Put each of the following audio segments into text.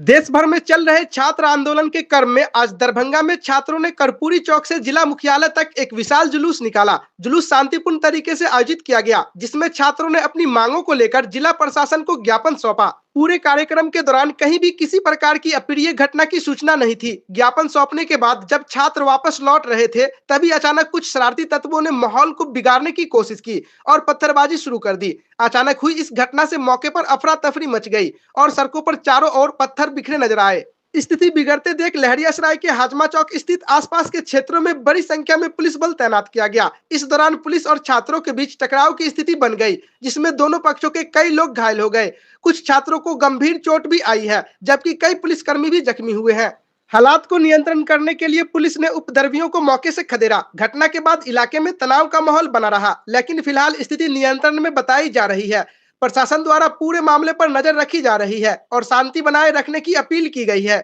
देश भर में चल रहे छात्र आंदोलन के क्रम में आज दरभंगा में छात्रों ने कर्पूरी चौक से जिला मुख्यालय तक एक विशाल जुलूस निकाला। जुलूस शांतिपूर्ण तरीके से आयोजित किया गया, जिसमें छात्रों ने अपनी मांगों को लेकर जिला प्रशासन को ज्ञापन सौंपा। पूरे कार्यक्रम के दौरान कहीं भी किसी प्रकार की अप्रिय घटना की सूचना नहीं थी। ज्ञापन सौंपने के बाद जब छात्र वापस लौट रहे थे, तभी अचानक कुछ शरारती तत्वों ने माहौल को बिगाड़ने की कोशिश की और पत्थरबाजी शुरू कर दी। अचानक हुई इस घटना से मौके पर अफरा तफरी मच गई और सड़कों पर चारों ओर पत्थर बिखरे नजर आए। स्थिति बिगड़ते देख लहरियासराय के हाजमा चौक स्थित आसपास के क्षेत्रों में बड़ी संख्या में पुलिस बल तैनात किया गया। इस दौरान पुलिस और छात्रों के बीच टकराव की स्थिति बन गई, जिसमें दोनों पक्षों के कई लोग घायल हो गए। कुछ छात्रों को गंभीर चोट भी आई है, जबकि कई पुलिसकर्मी भी जख्मी हुए हैं। हालात को नियंत्रण करने के लिए पुलिस ने उपद्रवियों को मौके से खदेड़ा। घटना के बाद इलाके में तनाव का माहौल बना रहा, लेकिन फिलहाल स्थिति नियंत्रण में बताई जा रही है। प्रशासन द्वारा पूरे मामले पर नजर रखी जा रही है और शांति बनाए रखने की अपील की गई है।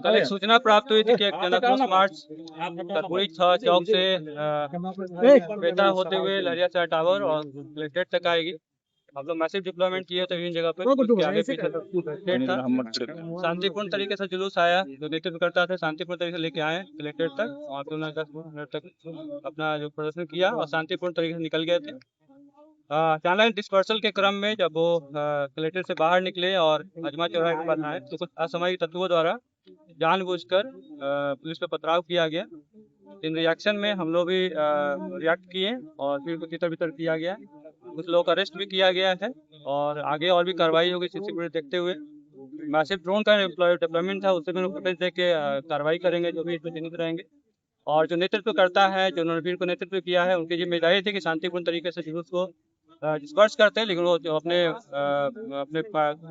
कल एक सूचना प्राप्त हुई थी कि एक जनक्रोश मार्च कर्पूरी चौक से बेटा होते हुए लहरियासराय टावर और कलेक्ट्रेट तक आएगी। हम लोग मैसिव डिप्लॉयमेंट किए थे विभिन्न जगह पे, आगे पीछे कलेक्ट्रेट था। शांतिपूर्ण तरीके से जुलूस आया, जो नेतृत्व करता था शांतिपूर्ण तरीके से लेके आए कलेक्ट्रेट तक, और फिर उन्होंने 10 मिनट तक अपना जो प्रदर्शन किया और शांतिपूर्ण तरीके से निकल गए थे। अचानक डिस्पर्सल के क्रम में जब वो कलेक्ट्रेट से बाहर निकले और हजमा चौराहे के पास आए, तो कुछ असामाजिक तत्वों द्वारा जानबूझकर पुलिस पे पथराव किया गया। इन रिएक्शन में हम लोग भी रिएक्ट किए और फिर कुछ इतर बितर किया गया। कुछ लोग का अरेस्ट भी किया गया है और आगे और भी कार्रवाई होगी सीसी फुटेज देखते हुए। मैसिव ड्रोन का डिप्लॉयमेंट था, उससे भी फुटेज देख के कार्रवाई करेंगे, जो भी इसमें चिन्हित रहेंगे। और जो नेतृत्व करता है, जो रणवीर को नेतृत्व किया है, उनकी जिम्मेदारी थी कि शांतिपूर्ण तरीके से जुलूस को डिस्पर्स करते हैं, लेकिन वो जो अपने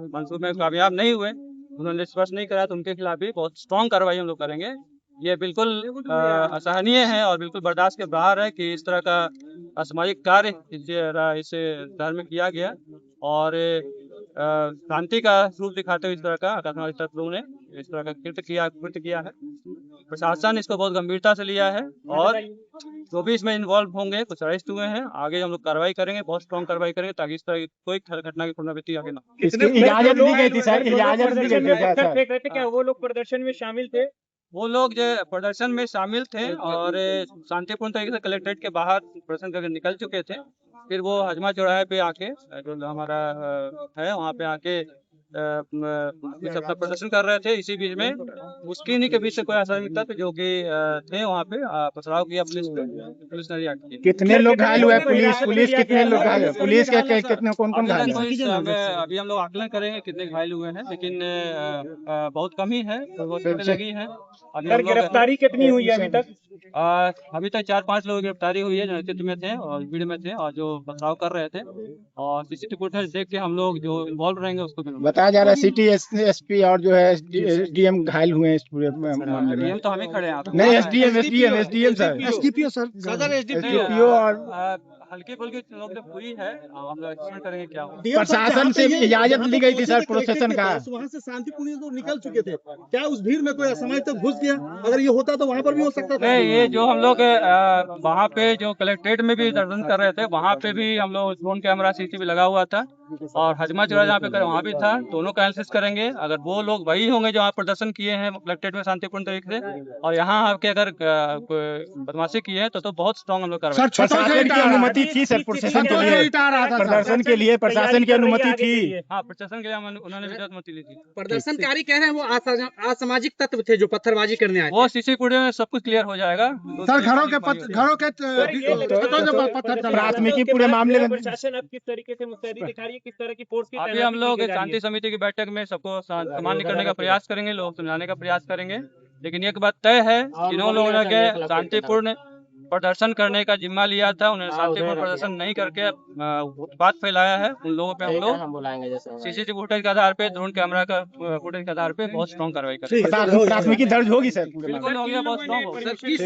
मंसूबे में कामयाब नहीं हुए, उन्होंने डिस्पर्स नहीं करा, तो उनके खिलाफ भी बहुत स्ट्रॉन्ग कार्रवाई हम लोग करेंगे। ये बिल्कुल असहनीय है और बिल्कुल बर्दाश्त के बाहर है कि इस तरह का असामाजिक कार्य इस शहर में किया गया और शांति का रूप दिखाते हुए इस तरह का असामाजिक तत्वों ने इस तरह का कृत्य किया है। प्रशासन इसको बहुत गंभीरता से लिया है और जो भी इसमें इन्वॉल्व होंगे, कुछ अरेस्ट हुए हैं, आगे हम लोग कार्रवाई करेंगे, बहुत स्ट्रॉन्ग कार्रवाई करेंगे, ताकि इस तरह की कोई घटना की पुनरावृत्ति आगे ना हो। इजाजत दी गई थी सर, इजाजत दी गई थी। क्या वो लोग प्रदर्शन में शामिल थे? वो लोग जो प्रदर्शन में शामिल थे और शांतिपूर्ण तरीके से कलेक्ट्रेट के बाहर प्रदर्शन करके निकल चुके थे। फिर वो हजमा चौराहे पे आके, जो हमारा है, वहाँ पे आके अपना प्रदर्शन कर रहे थे। इसी बीच में मुस्किन के बीच से कोई असामाजिक तत्व जो कि थे वहाँ पे पथराव किया पुलिस ने रिएक्ट किया। कितने लोग घायल हुए? पुलिस कितने लोग घायल हुए? पुलिस के कितने कौन घायल हुए? अभी हम लोग आकलन करेंगे कितने घायल हुए हैं, लेकिन बहुत कम ही है, बहुत लगी है। गिरफ्तारी कितनी हुई है अभी तक? अभी तक 4-5 लोगों की गिरफ्तारी हुई है, जो नेतृत्व में थे और भीड़ में थे और जो पथराव कर रहे थे। और सीसीटीवी फुटेज देख के हम लोग जो इन्वॉल्व रहेंगे उसको भी बताया जा रहा है। सिटी एसपी और जो है एसडीएम घायल हुए हैं इस पूरे मामले में। डीएम तो हमें खड़े हैं, नहीं, एसडीएम सर, एसडीपीओ सर, सदर एसडीपीओ और हल्की फुल्की चीजों पे हुई है। हम लोग एक्सप्लेन करेंगे क्या हुआ। प्रशासन से इजाजत ली गई थी सर प्रोसेशन का। वहाँ से शांतिपूर्ण लोग निकल चुके थे, क्या उस भीड़ में कोई असामाजिक तक घुस गया? अगर ये होता तो वहाँ पर भी हो सकता था। नहीं, ये जो हम लोग वहाँ पे जो कलेक्ट्रेट में भी प्रदर्शन कर रहे थे, वहाँ पे भी हम लोग ड्रोन कैमरा सीसीटीवी लगा हुआ था और हजमा चौराहा जहाँ पे वहाँ भी था। दोनों का एनालिसिस करेंगे। अगर वो लोग वही होंगे जो वहाँ प्रदर्शन किए हैं कलेक्ट्रेट में शांतिपूर्ण तरीके से, और यहाँ आके अगर बदमाशी की है, तो बहुत स्ट्रॉन्ग हम लोग कर रहे हैं। प्रशासन की अनुमति थी सर, प्रशासन के लिए प्रदर्शन के लिए प्रशासन की अनुमति थी। हाँ, प्रशासन के लिए उन्होंने भी अनुमति ली थी। प्रदर्शनकारी कह रहे हैं वो असामाजिक तत्व थे जो पत्थरबाजी करने आए। वो सीसी फुटेज में सब कुछ क्लियर हो जाएगा सर। घरों के प्राथमिकी पूरे मामले में प्रशासन अब किस तरीके से मुस्तैदी दिखा रही है, किस तरह की फोर्स की? अभी हम लोग शांति समिति की बैठक में सबको सामान्य करने का प्रयास करेंगे, लोग समझाने का प्रयास करेंगे। लेकिन एक बात तय है, जिन्होंने लोगों ने शांतिपूर्ण प्रदर्शन करने का जिम्मा लिया था, उन्होंने शांतिपूर्ण प्रदर्शन नहीं करके उत्पात फैलाया है। उन लोगों पे हम लोग सीसीटीवी फुटेज के आधार पे, ड्रोन कैमरा का फुटेज के आधार पे बहुत स्ट्रॉन्ग कार्रवाई करेंगे। प्राथमिकी दर्ज होगी सर? बिल्कुल होगी, बहुत स्ट्रॉन्ग होगी।